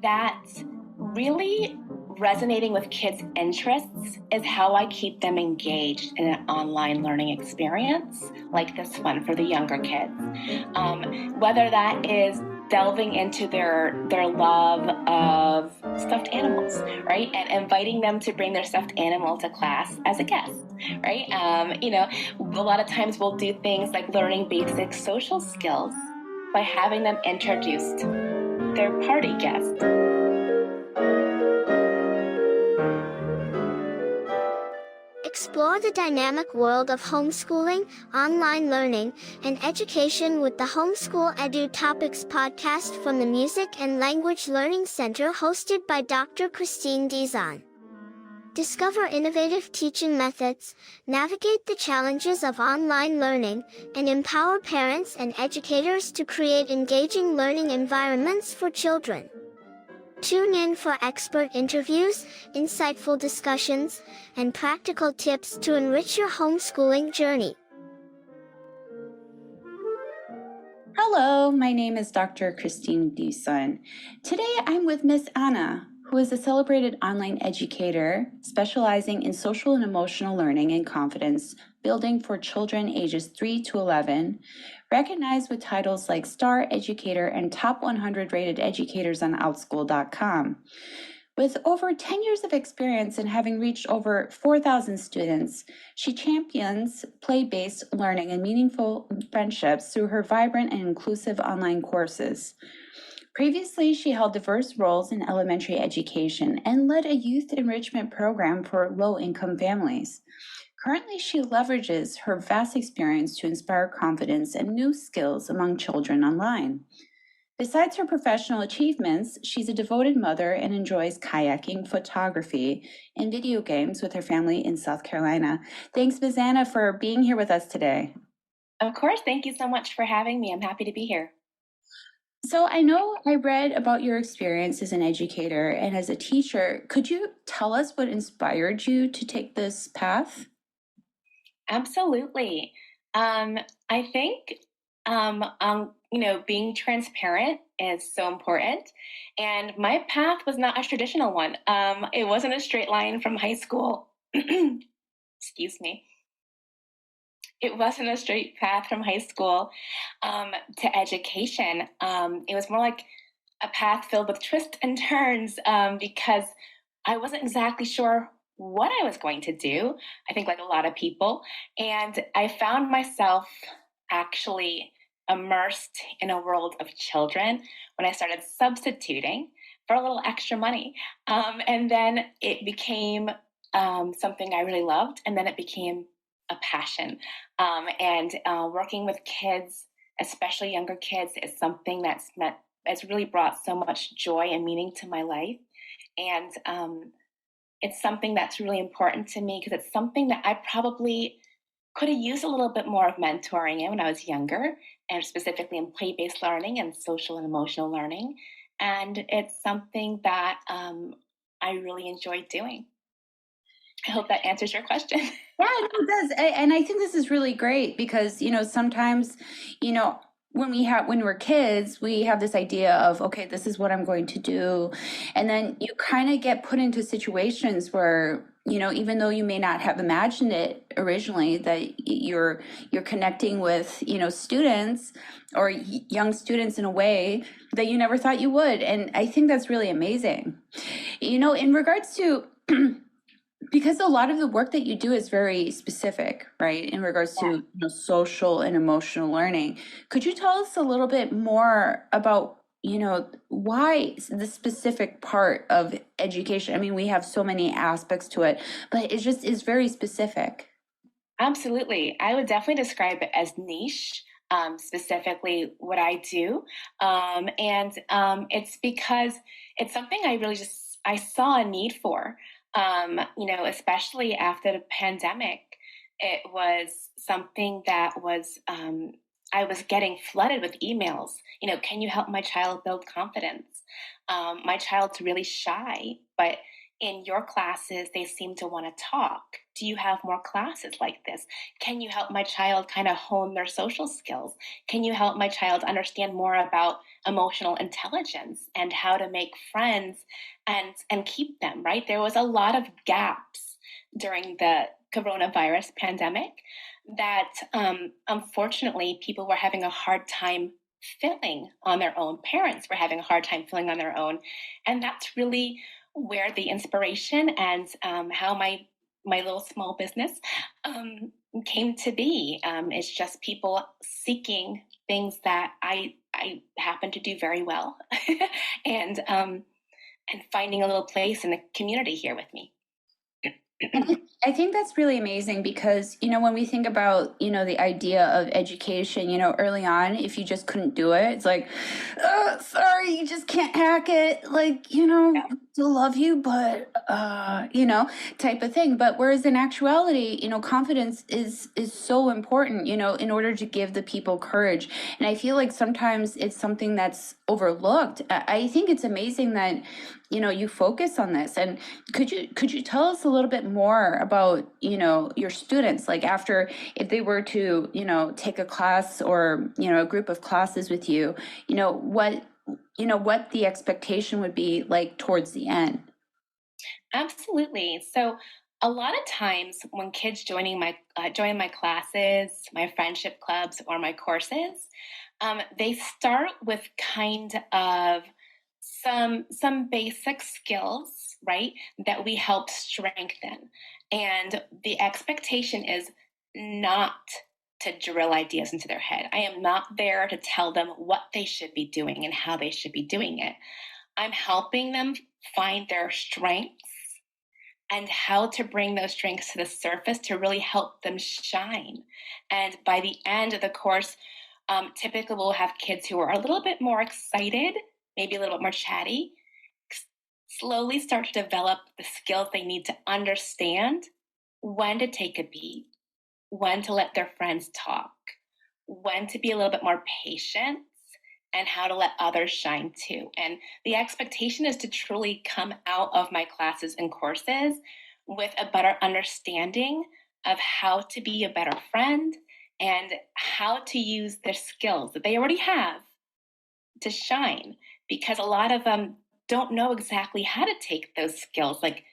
That really resonating with kids' interests is how I keep them engaged in an online learning experience like this one for the younger kids. Whether that is delving into their love of stuffed animals, right? And inviting them to bring their stuffed animal to class as a guest, right? A lot of times we'll do things like learning basic social skills by having them introduced their party guest. Explore the dynamic world of homeschooling, online learning, and education with the Homeschool Edu Topics podcast from the Music and Language Learning Center hosted by Dr. Kristine Dizon. Discover innovative teaching methods, navigate the challenges of online learning, and empower parents and educators to create engaging learning environments for children. Tune in for expert interviews, insightful discussions, and practical tips to enrich your homeschooling journey. Hello, my name is Dr. Kristine Dizon. Today I'm with Miss Anna, who is a celebrated online educator specializing in social and emotional learning and confidence building for children ages 3 to 11, recognized with titles like Star Educator and Top 100 Rated Educators on Outschool.com. With over 10 years of experience and having reached over 4,000 students, she champions play-based learning and meaningful friendships through her vibrant and inclusive online courses. Previously, she held diverse roles in elementary education and led a youth enrichment program for low-income families. Currently, she leverages her vast experience to inspire confidence and new skills among children online. Besides her professional achievements, she's a devoted mother and enjoys kayaking, photography, and video games with her family in South Carolina. Thanks, Ms. Anna, for being here with us today. Of course, thank you so much for having me. I'm happy to be here. So I know I read about your experience as an educator and as a teacher. Could you tell us what inspired you to take this path? Absolutely. I think being transparent is so important. And my path was not a traditional one. It wasn't a straight line from high school. Excuse me. It wasn't a straight path from high school to education. It was more like a path filled with twists and turns because I wasn't exactly sure what I was going to do. I think like a lot of people. And I found myself actually immersed in a world of children when I started substituting for a little extra money. And then it became something I really loved. And then it became a passion. Working with kids, especially younger kids, is something has really brought so much joy and meaning to my life. And it's something that's really important to me because it's something that I probably could have used a little bit more of mentoring in when I was younger, and specifically in play-based learning and social and emotional learning. And it's something that I really enjoy doing. I hope that answers your question. Yeah, it does. And I think this is really great because, sometimes, when we're kids, we have this idea of, okay, this is what I'm going to do. And then you kind of get put into situations where, even though you may not have imagined it originally, that you're connecting with, students or young students in a way that you never thought you would. And I think that's really amazing. In regards to because a lot of the work that you do is very specific, right, in regards to social and emotional learning. Could you tell us a little bit more about, why the specific part of education? I mean, we have so many aspects to it, but it just is very specific. Absolutely. I would definitely describe it as niche, specifically what I do. It's because it's something I saw a need for. Especially after the pandemic, it was something that was, I was getting flooded with emails. Can you help my child build confidence? My child's really shy, but in your classes, they seem to want to talk. Do you have more classes like this? Can you help my child kind of hone their social skills? Can you help my child understand more about emotional intelligence and how to make friends and keep them, right? There was a lot of gaps during the coronavirus pandemic that unfortunately people were having a hard time filling on their own. Parents were having a hard time filling on their own. And that's really where the inspiration and how my little small business came to be. It's just people seeking things that I happen to do very well, and finding a little place in the community here with me. I think that's really amazing because, when we think about, the idea of education, early on, if you just couldn't do it, it's like, oh, sorry, you just can't hack it. Like, still love you, but, type of thing. But whereas in actuality, confidence is so important, in order to give the people courage. And I feel like sometimes it's something that's overlooked. I think it's amazing that, you focus on this. And could you tell us a little bit more about, your students, like after, if they were to, take a class or, a group of classes with you, what the expectation would be like towards the end? Absolutely. So a lot of times when kids join my classes, my friendship clubs, or my courses, they start with kind of some basic skills, right, that we help strengthen. And the expectation is not to drill ideas into their head. I am not there to tell them what they should be doing and how they should be doing it. I'm helping them find their strengths and how to bring those strengths to the surface to really help them shine. And by the end of the course, typically we'll have kids who are a little bit more excited, maybe a little bit more chatty, slowly start to develop the skills they need to understand when to take a beat, when to let their friends talk, when to be a little bit more patient, and how to let others shine too. And the expectation is to truly come out of my classes and courses with a better understanding of how to be a better friend and how to use their skills that they already have to shine, because a lot of them don't know exactly how to take those skills, like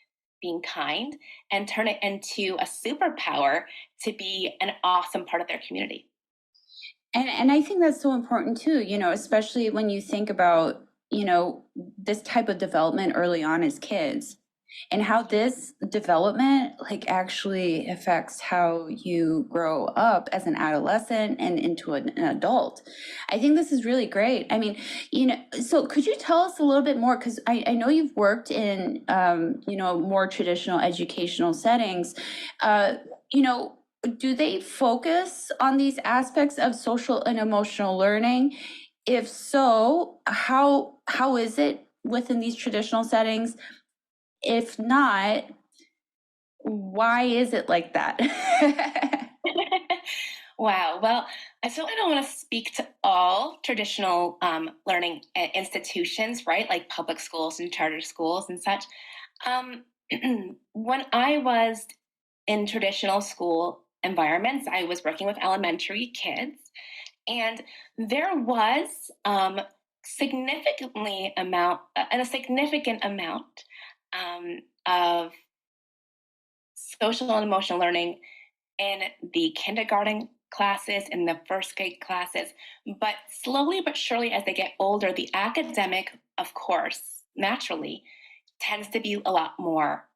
being kind, and turn it into a superpower to be an awesome part of their community. And I think that's so important too, especially when you think about, this type of development early on as kids, and how this development like actually affects how you grow up as an adolescent and into an adult. I think this is really great. I mean, so could you tell us a little bit more? Because I know you've worked in, more traditional educational settings. Do they focus on these aspects of social and emotional learning? If so, how is it within these traditional settings? If not, why is it like that? Wow. Well, I certainly don't want to speak to all traditional learning institutions, right? Like public schools and charter schools and such. Um, when I was in traditional school environments, I was working with elementary kids, and there was a significant amount of social and emotional learning in the kindergarten classes, in the first grade classes. But slowly but surely, as they get older, the academic, of course, naturally, tends to be a lot more,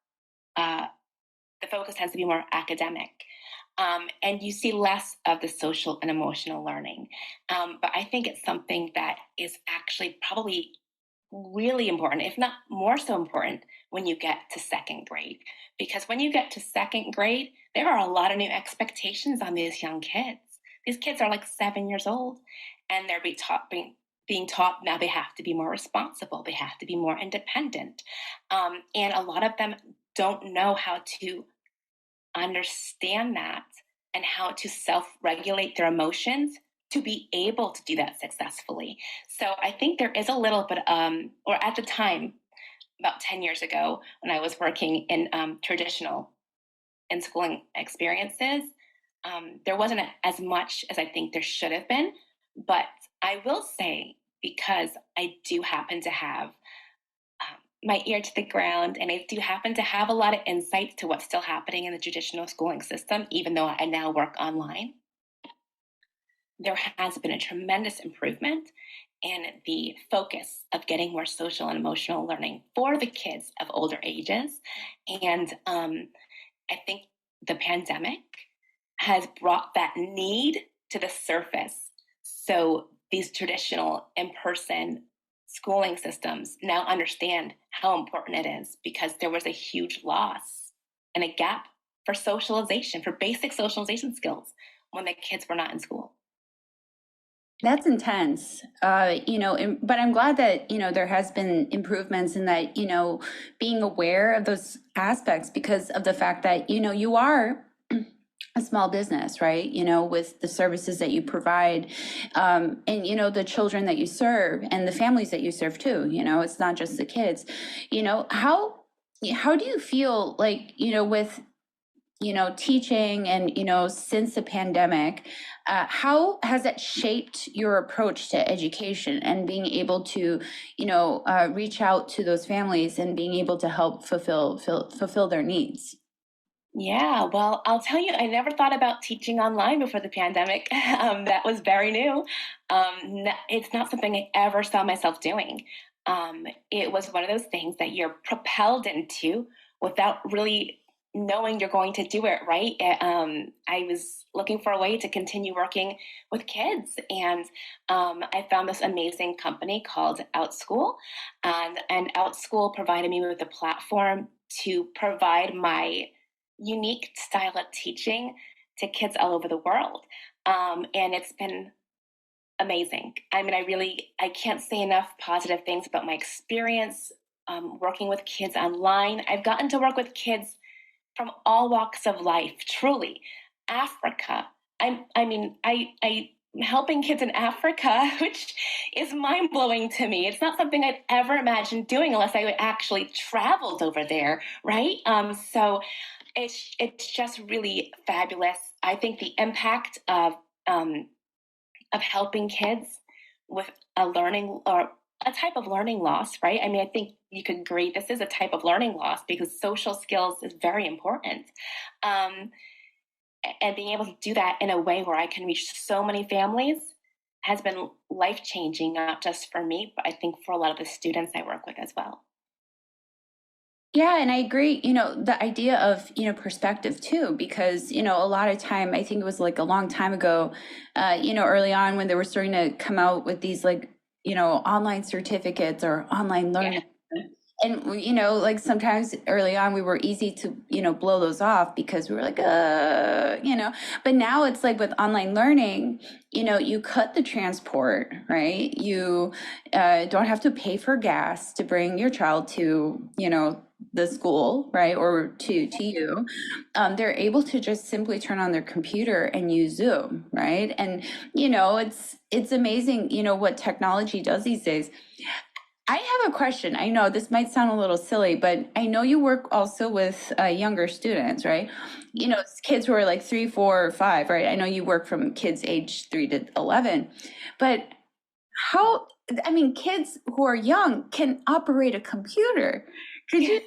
the focus tends to be more academic. And you see less of the social and emotional learning. But I think it's something that is actually probably really important, if not more so important, when you get to second grade. Because when you get to second grade, there are a lot of new expectations on these young kids. These kids are like 7 years old, and they're being taught now they have to be more responsible, they have to be more independent. And a lot of them don't know how to understand that and how to self-regulate their emotions to be able to do that successfully. So I think there is a little bit, or at the time, about 10 years ago when I was working in traditional in schooling experiences. There wasn't as much as I think there should have been, but I will say, because I do happen to have my ear to the ground and I do happen to have a lot of insights to what's still happening in the traditional schooling system, even though I now work online, there has been a tremendous improvement in the focus of getting more social and emotional learning for the kids of older ages. And I think the pandemic has brought that need to the surface. So these traditional in-person schooling systems now understand how important it is, because there was a huge loss and a gap for socialization, for basic socialization skills when the kids were not in school. That's intense, but I'm glad that, there has been improvements in that, being aware of those aspects because of the fact that, you are a small business, right? With the services that you provide, and, the children that you serve and the families that you serve too, it's not just the kids, how do you feel like, with teaching and, since the pandemic, how has that shaped your approach to education and being able to, reach out to those families and being able to help fulfill their needs? Yeah, well, I'll tell you, I never thought about teaching online before the pandemic. That was very new. It's not something I ever saw myself doing. It was one of those things that you're propelled into without really knowing you're going to do it, right? I was looking for a way to continue working with kids, and I found this amazing company called OutSchool, and OutSchool provided me with a platform to provide my unique style of teaching to kids all over the world. And it's been amazing. I mean, I can't say enough positive things about my experience working with kids online. I've gotten to work with kids from all walks of life, truly. Africa. I'm helping kids in Africa, which is mind blowing to me. It's not something I'd ever imagined doing unless I actually traveled over there, right? So it's just really fabulous. I think the impact of helping kids with a learning or a type of learning loss, right? I mean, I think you could agree this is a type of learning loss because social skills is very important. And being able to do that in a way where I can reach so many families has been life-changing, not just for me, but I think for a lot of the students I work with as well. Yeah, and I agree, the idea of, perspective too, because, a lot of time, I think it was like a long time ago, early on when they were starting to come out with these like, online certificates or online learning. Yeah. And, like sometimes early on we were easy to, blow those off because we were like, but now it's like with online learning, you cut the transport, right? You don't have to pay for gas to bring your child to, the school, right? Or to you. They're able to just simply turn on their computer and use Zoom, right? And, it's amazing, what technology does these days. I have a question. I know this might sound a little silly, but I know you work also with younger students, right? Kids who are like 3, 4, or 5, right? I know you work from kids age 3 to 11, but kids who are young can operate a computer. Could you,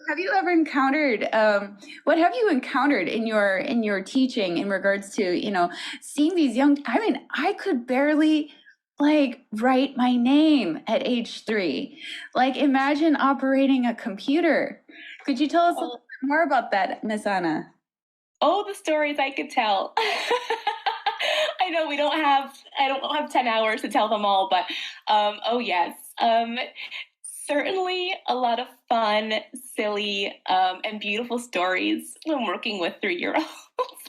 have you ever encountered, what have you encountered in your teaching in regards to, seeing these young, I could barely like write my name at age 3. Like imagine operating a computer. Could you tell us a little bit more about that, Miss Anna? Oh, the stories I could tell. I know I don't have 10 hours to tell them all, but oh yes. Certainly a lot of fun, silly, and beautiful stories when working with 3-year-olds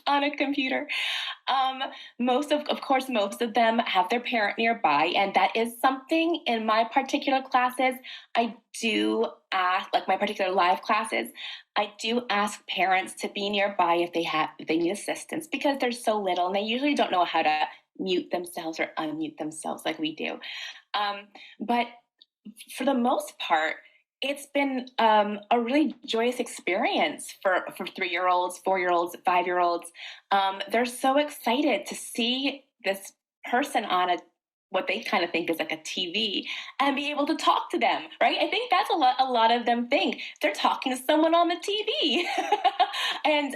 on a computer. Most of them have their parent nearby, and that is something in my particular classes. I do ask, like my particular live classes, I do ask parents to be nearby if they need assistance because they're so little and they usually don't know how to mute themselves or unmute themselves like we do. But for the most part, it's been a really joyous experience for 3-year-olds, 4-year-olds, 5-year-olds. They're so excited to see this person on what they kind of think is like a TV and be able to talk to them, right? I think that's a lot of them think they're talking to someone on the TV. And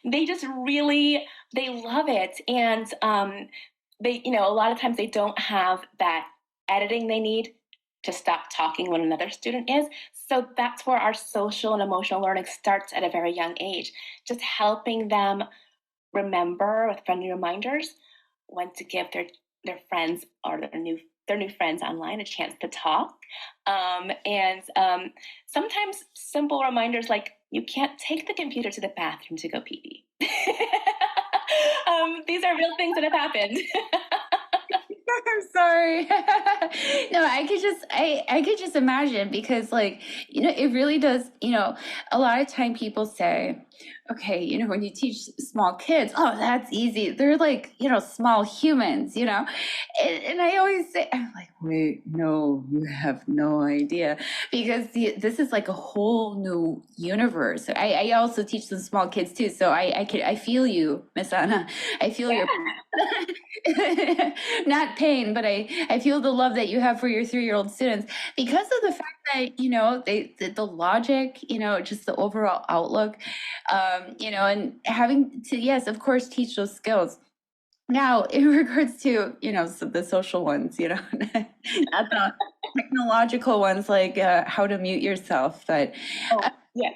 they just really, they love it. And they, a lot of times they don't have that editing they need to stop talking when another student is. So that's where our social and emotional learning starts at a very young age, just helping them remember with friendly reminders when to give their friends or their new friends online a chance to talk. And sometimes simple reminders like you can't take the computer to the bathroom to go pee pee. These are real things that have happened. I'm sorry. No, I could just imagine because like, it really does, a lot of time people say, okay, when you teach small kids, oh, that's easy. They're like, small humans, and I always say, I'm like, wait, no, you have no idea because this is like a whole new universe. I also teach some small kids too. So I feel you, Miss Anna. I feel your not pain, but I feel the love that you have for your 3-year-old students because of the fact that the logic, just the overall outlook, and having to, yes, of course, teach those skills. Now, in regards to the social ones, not the technological ones like how to mute yourself, but Yeah.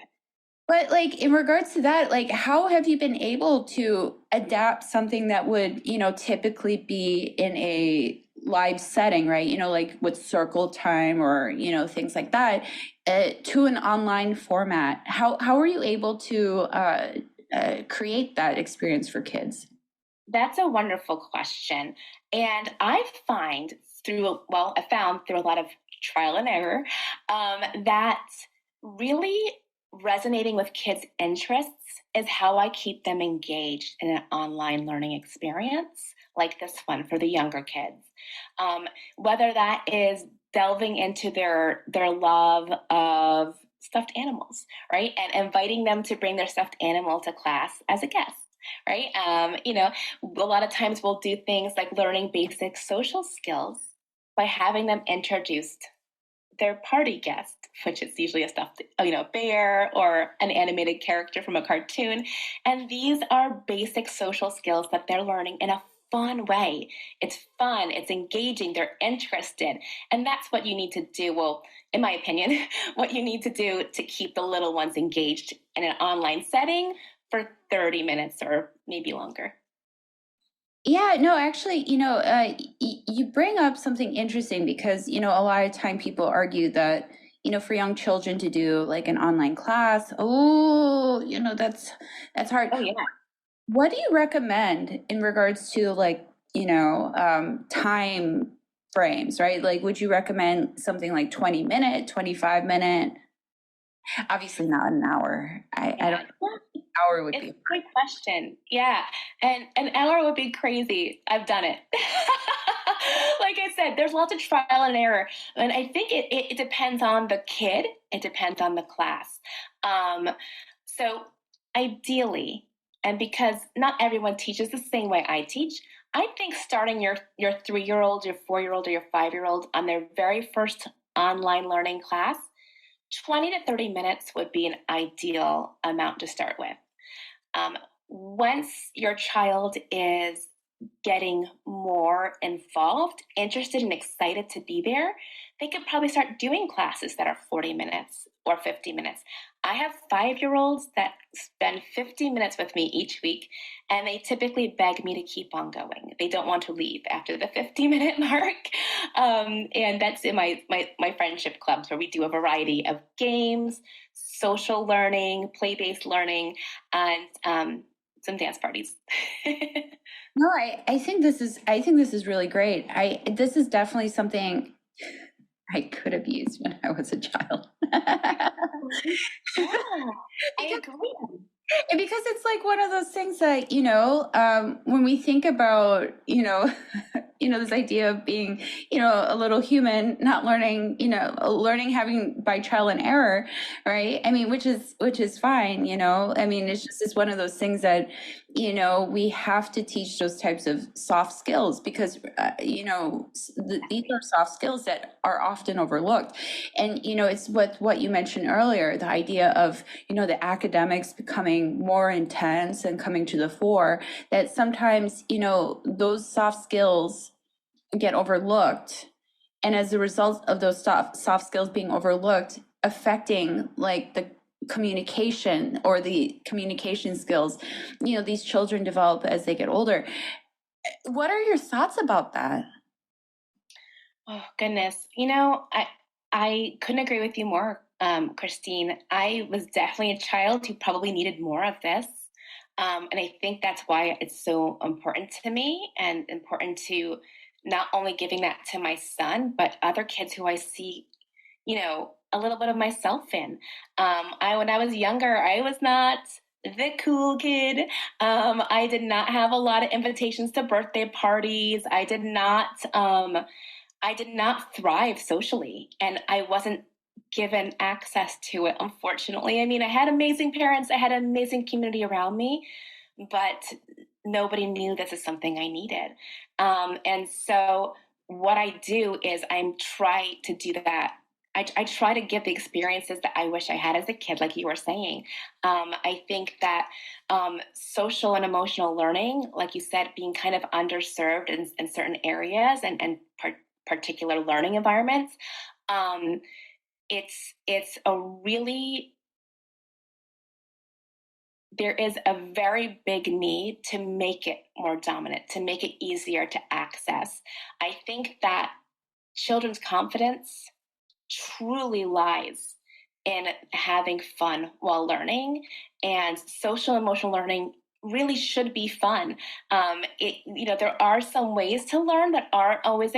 but like in regards to that, like how have you been able to adapt something that would, typically be in a live setting, right? Like with circle time or, things like that, to an online format? How are you able to create that experience for kids? That's a wonderful question. And I found through a lot of trial and error that really resonating with kids' interests is how I keep them engaged in an online learning experience like this one for the younger kids. Whether that is delving into their love of stuffed animals, right? And inviting them to bring their stuffed animal to class as a guest, right? A lot of times we'll do things like learning basic social skills by having them introduced their party guest, which is usually a stuffed, bear or an animated character from a cartoon. And these are basic social skills that they're learning in a fun way. It's fun, it's engaging, they're interested. And that's what you need to do. Well, in my opinion, what you need to do to keep the little ones engaged in an online setting for 30 minutes or maybe longer. Yeah, no, actually, you bring up something interesting because, a lot of time people argue that, for young children to do like an online class, oh, that's hard. Oh, yeah. What do you recommend in regards to like, time frames, right? Like, would you recommend something like 20-minute, 25-minute? Obviously not an hour. I don't hour would It's be. a great question. Yeah. And an hour would be crazy. I've done it. Like I said, there's lots of trial and error. And I think it depends on the kid, it depends on the class. So ideally, and because not everyone teaches the same way I teach, I think starting your 3-year-old, your 4-year-old, or your 5-year-old on their very first online learning class, 20 to 30 minutes would be an ideal amount to start with. Once your child is getting more involved, interested, and excited to be there, they could probably start doing classes that are 40 minutes or 50 minutes. I have 5-year-olds that spend 50 minutes with me each week, and they typically beg me to keep on going. They don't want to leave after the 50-minute mark. And that's in my friendship clubs where we do a variety of games, social learning, play-based learning, and some dance parties. No, I think this is really great. This is definitely something I could have used when I was a child. Yeah, I agree. Because it's like one of those things that, when we think about, this idea of being, a little human, not learning, learning having by trial and error, right? I mean, which is fine, I mean, it's one of those things that, we have to teach those types of soft skills because, these are soft skills that are often overlooked. And, it's what you mentioned earlier, the idea of, the academics becoming more intense and coming to the fore, that sometimes, those soft skills get overlooked. And as a result of those soft skills being overlooked, affecting like the communication or the communication skills, these children develop as they get older. What are your thoughts about that? Oh, goodness. I couldn't agree with you more, Kristine. I was definitely a child who probably needed more of this. And I think that's why it's so important to me and important to not only giving that to my son, but other kids who I see, a little bit of myself in. When I was younger, I was not the cool kid. I did not have a lot of invitations to birthday parties. I did not thrive socially, and I wasn't given access to it, unfortunately. I mean, I had amazing parents, I had an amazing community around me, but nobody knew this is something I needed. And so, what I do is I try to do that. I try to give the experiences that I wish I had as a kid, like you were saying. I think that social and emotional learning, like you said, being kind of underserved in certain areas and particular learning environments, it's a really there is a very big need to make it more dominant, to make it easier to access. I think that children's confidence truly lies in having fun while learning, and social emotional learning really should be fun. There are some ways to learn that aren't always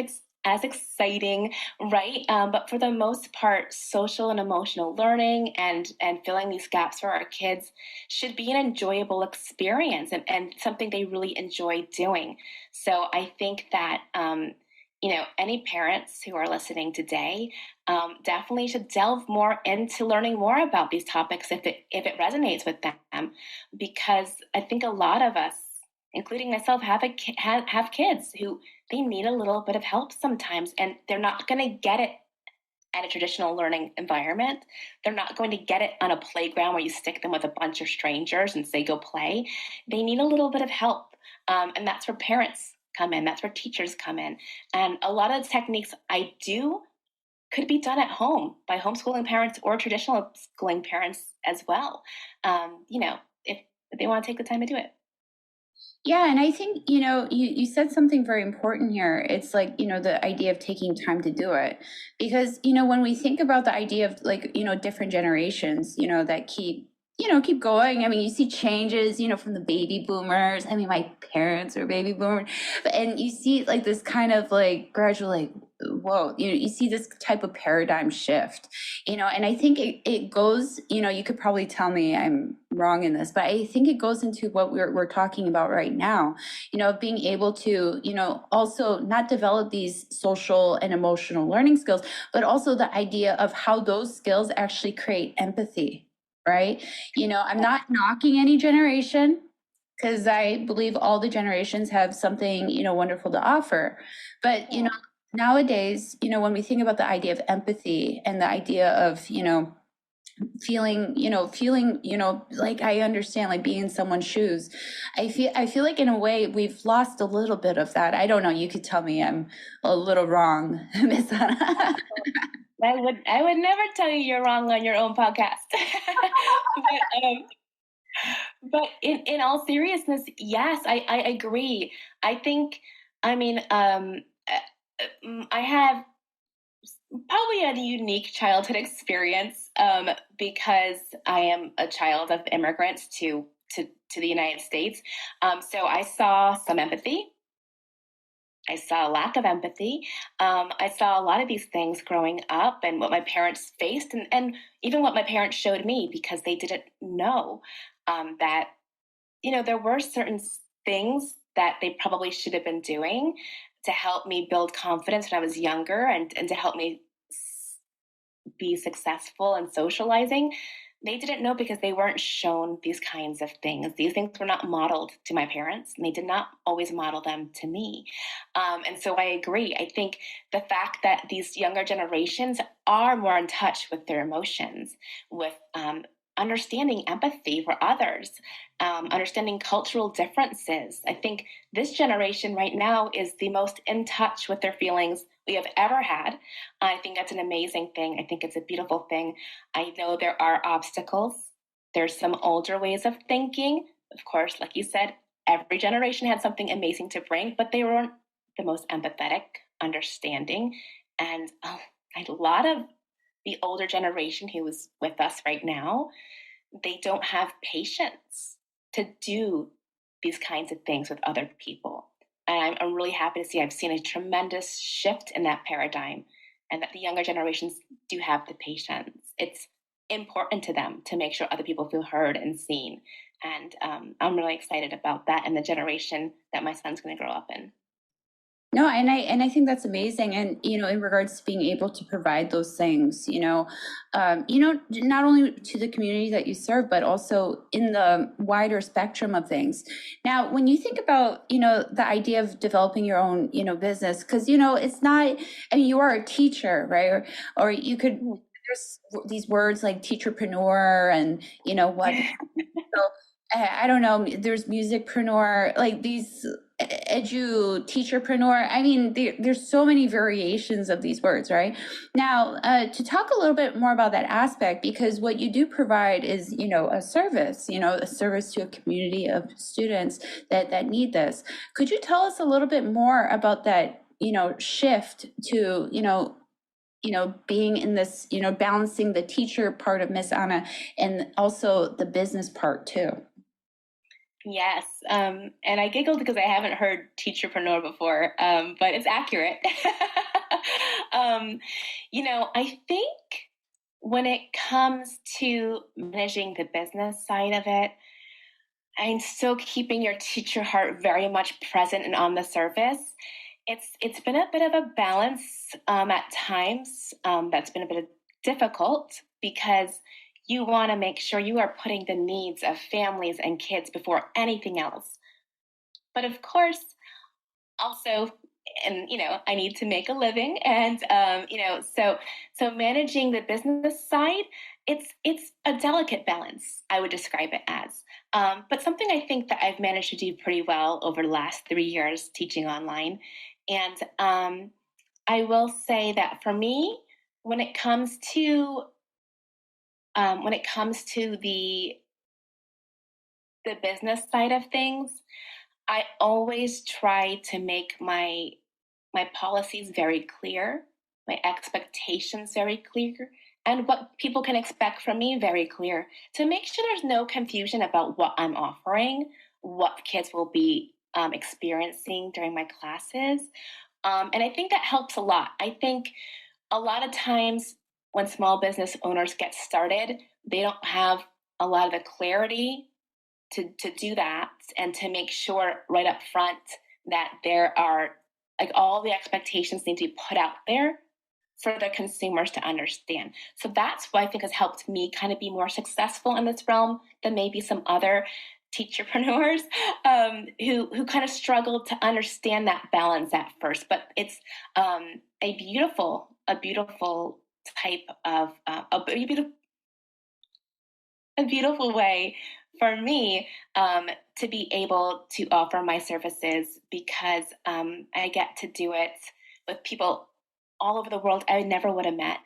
as exciting, right? But for the most part, social and emotional learning and filling these gaps for our kids should be an enjoyable experience and something they really enjoy doing. So I think that any parents who are listening today definitely should delve more into learning more about these topics if it resonates with them, because I think a lot of us, including myself, have kids who they need a little bit of help sometimes, and they're not going to get it at a traditional learning environment. They're not going to get it on a playground where you stick them with a bunch of strangers and say, go play. They need a little bit of help. And that's where parents come in. That's where teachers come in. And a lot of the techniques I do could be done at home by homeschooling parents or traditional schooling parents as well. If they want to take the time to do it. Yeah, and I think, you said something very important here. It's like, the idea of taking time to do it. Because, when we think about the idea of like, different generations, that keep going. I mean, you see changes, from the baby boomers. I mean, my parents are baby boomers. And you see like this kind of like gradual, like, whoa, you see this type of paradigm shift, and I think it goes, you could probably tell me I'm wrong in this, but I think it goes into what we're talking about right now, being able to, also not develop these social and emotional learning skills, but also the idea of how those skills actually create empathy, right? I'm not knocking any generation because I believe all the generations have something, wonderful to offer. But, nowadays, when we think about the idea of empathy and the idea of, feeling, like I understand, like being in someone's shoes, I feel like in a way we've lost a little bit of that. I don't know. You could tell me I'm a little wrong, Miss Anna. I would never tell you you're wrong on your own podcast. but in all seriousness, yes, I agree. I think, I mean, I have probably a unique childhood experience because I am a child of immigrants to the United States. So I saw some empathy. I saw a lack of empathy. I saw a lot of these things growing up and what my parents faced, and even what my parents showed me because they didn't know that there were certain things that they probably should have been doing to help me build confidence when I was younger and to help me be successful and socializing, they didn't know because they weren't shown these kinds of things. These things were not modeled to my parents, and they did not always model them to me. And so I agree. I think the fact that these younger generations are more in touch with their emotions, with understanding empathy for others, understanding cultural differences. I think this generation right now is the most in touch with their feelings we have ever had. I think that's an amazing thing. I think it's a beautiful thing. I know there are obstacles. There's some older ways of thinking. Of course, like you said, every generation had something amazing to bring, but they weren't the most empathetic, understanding. And a lot of the older generation who is with us right now, they don't have patience to do these kinds of things with other people. And I'm really happy to see I've seen a tremendous shift in that paradigm, and that the younger generations do have the patience. It's important to them to make sure other people feel heard and seen. And I'm really excited about that and the generation that my son's going to grow up in. No, and I think that's amazing. And in regards to being able to provide those things, not only to the community that you serve, but also in the wider spectrum of things. Now, when you think about the idea of developing your own business, because it's not. I mean, you are a teacher, right? Or you could. There's these words like teacherpreneur and what. So, I don't know. There's musicpreneur, like these teacherpreneur. I mean, there's so many variations of these words, right? Now, to talk a little bit more about that aspect, because what you do provide is, a service to a community of students that need this. Could you tell us a little bit more about that, shift to, being in this, balancing the teacher part of Miss Anna and also the business part too? Yes, and I giggled because I haven't heard teacherpreneur before, but it's accurate. I think when it comes to managing the business side of it, and still keeping your teacher heart very much present and on the surface, it's been a bit of a balance at times. That's been a bit difficult because you want to make sure you are putting the needs of families and kids before anything else. But of course, also, and I need to make a living, and so managing the business side, it's a delicate balance, I would describe it as. But something I think that I've managed to do pretty well over the last 3 years teaching online. And I will say that for me, when it comes to the business side of things, I always try to make my policies very clear, my expectations very clear, and what people can expect from me very clear, to make sure there's no confusion about what I'm offering, what kids will be experiencing during my classes. And I think that helps a lot. I think a lot of times when small business owners get started, they don't have a lot of the clarity to do that and to make sure right up front that there are, like, all the expectations need to be put out there for the consumers to understand. So that's what I think has helped me kind of be more successful in this realm than maybe some other teacherpreneurs who kind of struggled to understand that balance at first. But it's a beautiful type of a beautiful way for me to be able to offer my services, because I get to do it with people all over the world I never would have met.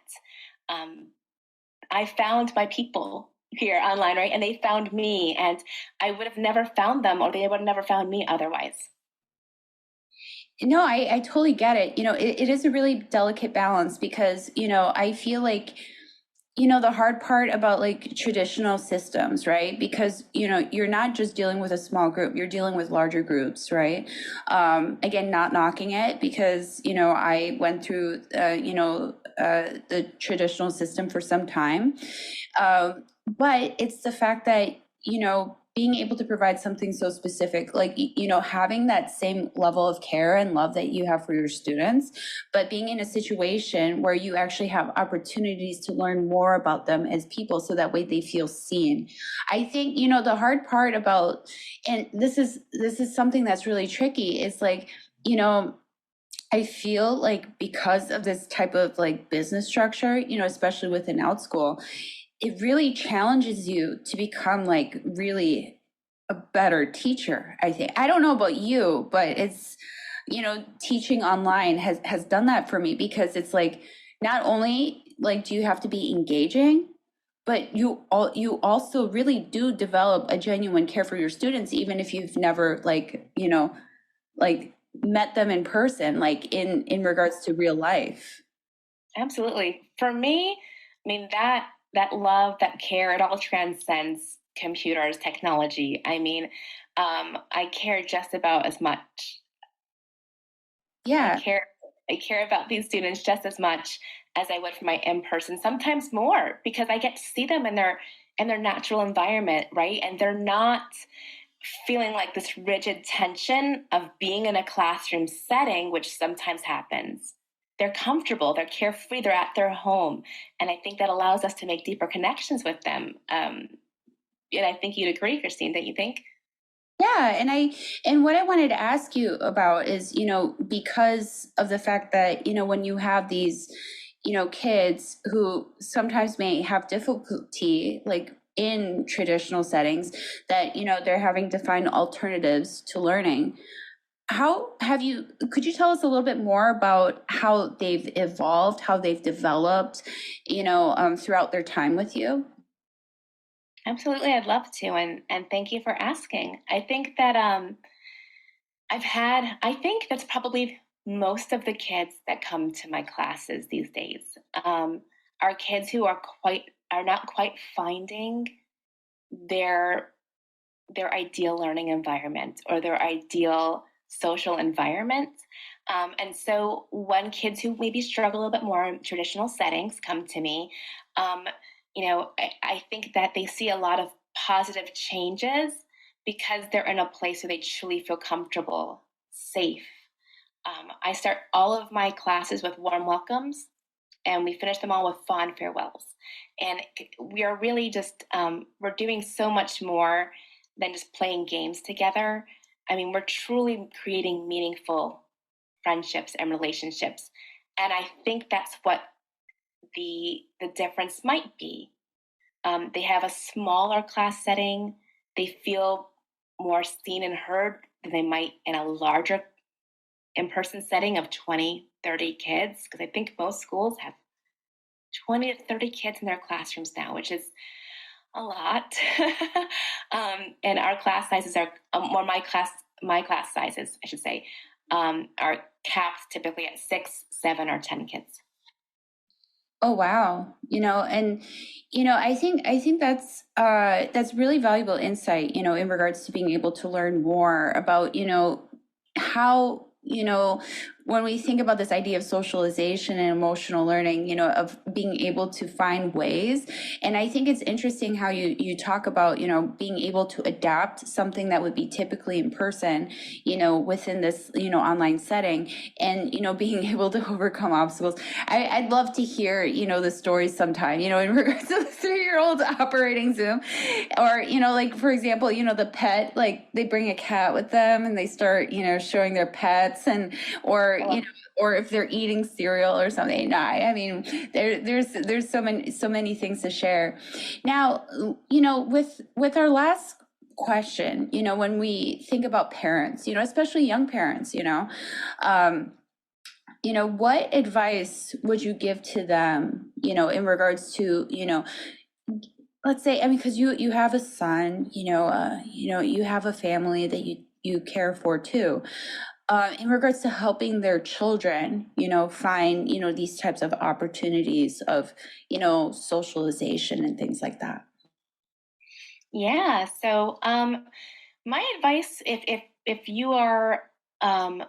I found my people here online, right? And they found me, and I would have never found them, or they would have never found me otherwise. No, I totally get it. It is a really delicate balance because, I feel like the hard part about like traditional systems, right? Because, you're not just dealing with a small group, you're dealing with larger groups, right? Again, not knocking it because, I went through, the traditional system for some time. But it's the fact that, being able to provide something so specific, like, having that same level of care and love that you have for your students, but being in a situation where you actually have opportunities to learn more about them as people, so that way they feel seen. I think, the hard part about, and this is something that's really tricky, is like, I feel like because of this type of like business structure, especially within OutSchool, it really challenges you to become like really a better teacher, I think. I don't know about you, but it's, teaching online has done that for me, because it's like, not only like do you have to be engaging, but you also really do develop a genuine care for your students, even if you've never like met them in person, like in regards to real life. Absolutely. For me, I mean, that love, that care, it all transcends computers, technology. I mean, I care just about as much. I Yeah. care I care about these students just as much as I would for my in-person, sometimes more, because I get to see them in their natural environment, right? And they're not feeling like this rigid tension of being in a classroom setting, which sometimes happens. They're comfortable, they're carefree, they're at their home. And I think that allows us to make deeper connections with them. And I think you'd agree, Kristine, don't you think? Yeah, and what I wanted to ask you about is, because of the fact that, when you have these, kids who sometimes may have difficulty like in traditional settings, that, they're having to find alternatives to learning. Could you tell us a little bit more about how they've evolved, how they've developed, throughout their time with you? Absolutely, I'd love to, and thank you for asking. I think that I think that's probably most of the kids that come to my classes these days are kids who are not quite finding their their ideal learning environment or their ideal social environment. And so when kids who maybe struggle a little bit more in traditional settings come to me, um, I think that they see a lot of positive changes because they're in a place where they truly feel comfortable, safe. I start all of my classes with warm welcomes, and we finish them all with fond farewells. And we are really just, we're doing so much more than just playing games together. I mean, we're truly creating meaningful friendships and relationships. And I think that's what the difference might be. They have a smaller class setting. They feel more seen and heard than they might in a larger in-person setting of 20, 30 kids. Because I think most schools have 20 to 30 kids in their classrooms now, which is a lot. And our class sizes are, or my class sizes, I should say, are capped typically at 6, 7, or 10 kids. Oh wow. And I think that's really valuable insight, in regards to being able to learn more about, how, when we think about this idea of socialization and emotional learning, of being able to find ways. And I think it's interesting how you talk about, being able to adapt something that would be typically in person, within this, online setting, and, being able to overcome obstacles. I'd love to hear, the stories sometime, in regards to the 3-year-old operating Zoom, or, like, for example, the pet, like they bring a cat with them and they start, showing their pets, and, or if they're eating cereal or something. No, I mean, there's so many things to share. Now, with our last question, when we think about parents, especially young parents, um, what advice would you give to them, in regards to, let's say, I mean, because you have a son, you have a family that you care for too. In regards to helping their children, find, these types of opportunities of, socialization and things like that. Yeah. So, my advice, if you are, um,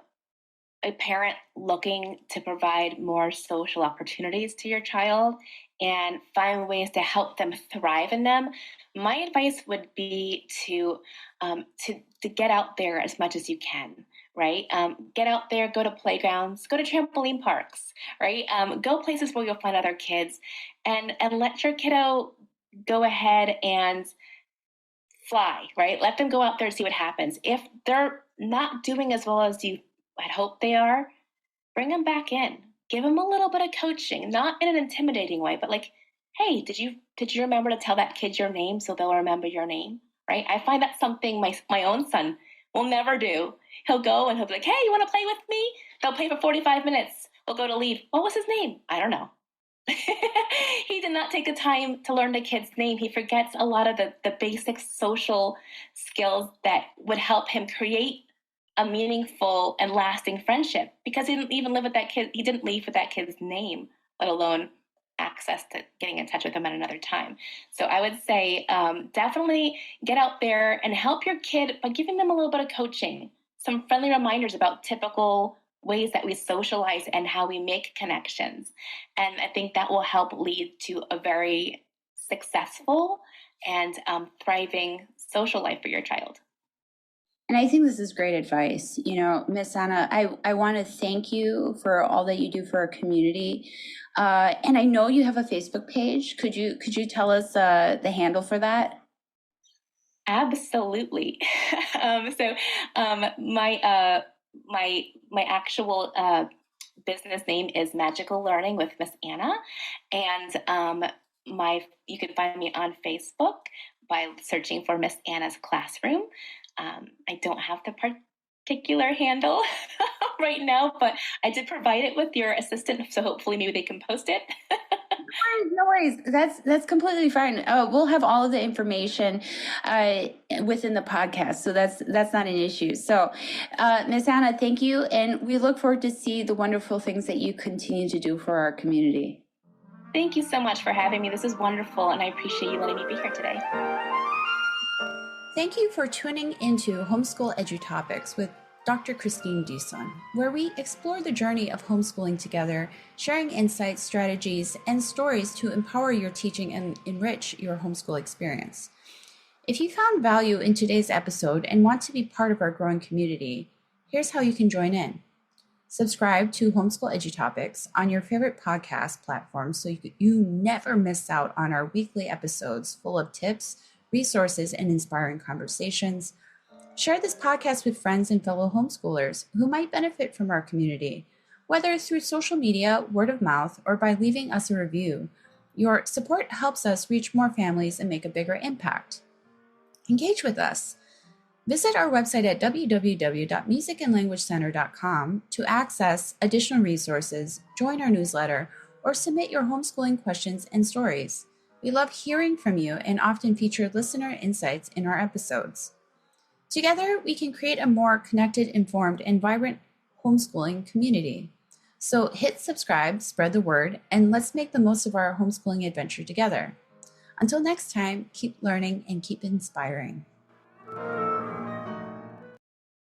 a parent looking to provide more social opportunities to your child and find ways to help them thrive in them, my advice would be to get out there as much as you can, right? Get out there, go to playgrounds, go to trampoline parks, right? Go places where you'll find other kids, and let your kiddo go ahead and fly, right? Let them go out there and see what happens. If they're not doing as well as you had hoped they are, bring them back in. Give them a little bit of coaching, not in an intimidating way, but like, hey, did you remember to tell that kid your name so they'll remember your name? Right? I find that's something my own son will never do. He'll go and he'll be like, hey, you want to play with me? They'll play for 45 minutes. We'll go to leave. What was his name? I don't know. He did not take the time to learn the kid's name. He forgets a lot of the basic social skills that would help him create a meaningful and lasting friendship, because he didn't even live with that kid. He didn't leave with that kid's name, let alone access to getting in touch with him at another time. So I would say definitely get out there and help your kid by giving them a little bit of coaching, some friendly reminders about typical ways that we socialize and how we make connections. And I think that will help lead to a very successful and thriving social life for your child. And I think this is great advice. You know, Miss Anna, I want to thank you for all that you do for our community. And I know you have a Facebook page. Could you tell us the handle for that? Absolutely. My actual business name is Magical Learning with Miss Anna, and you can find me on Facebook by searching for Miss Anna's Classroom. I don't have the particular handle right now, but I did provide it with your assistant, so hopefully maybe they can post it. No worries. That's completely fine. We'll have all of the information within the podcast, so that's not an issue. So, Miss Anna, thank you, and we look forward to see the wonderful things that you continue to do for our community. Thank you so much for having me. This is wonderful, and I appreciate you letting me be here today. Thank you for tuning into Homeschool EduTopics with Dr. Kristine Dizon, where we explore the journey of homeschooling together, sharing insights, strategies, and stories to empower your teaching and enrich your homeschool experience. If you found value in today's episode and want to be part of our growing community, here's how you can join in. Subscribe to Homeschool EduTopics on your favorite podcast platform so you never miss out on our weekly episodes full of tips, resources, and inspiring conversations. Share this podcast with friends and fellow homeschoolers who might benefit from our community, whether through social media, word of mouth, or by leaving us a review. Your support helps us reach more families and make a bigger impact. Engage with us. Visit our website at www.musicandlanguagecenter.com to access additional resources, join our newsletter, or submit your homeschooling questions and stories. We love hearing from you and often feature listener insights in our episodes. Together, we can create a more connected, informed, and vibrant homeschooling community. So hit subscribe, spread the word, and let's make the most of our homeschooling adventure together. Until next time, keep learning and keep inspiring.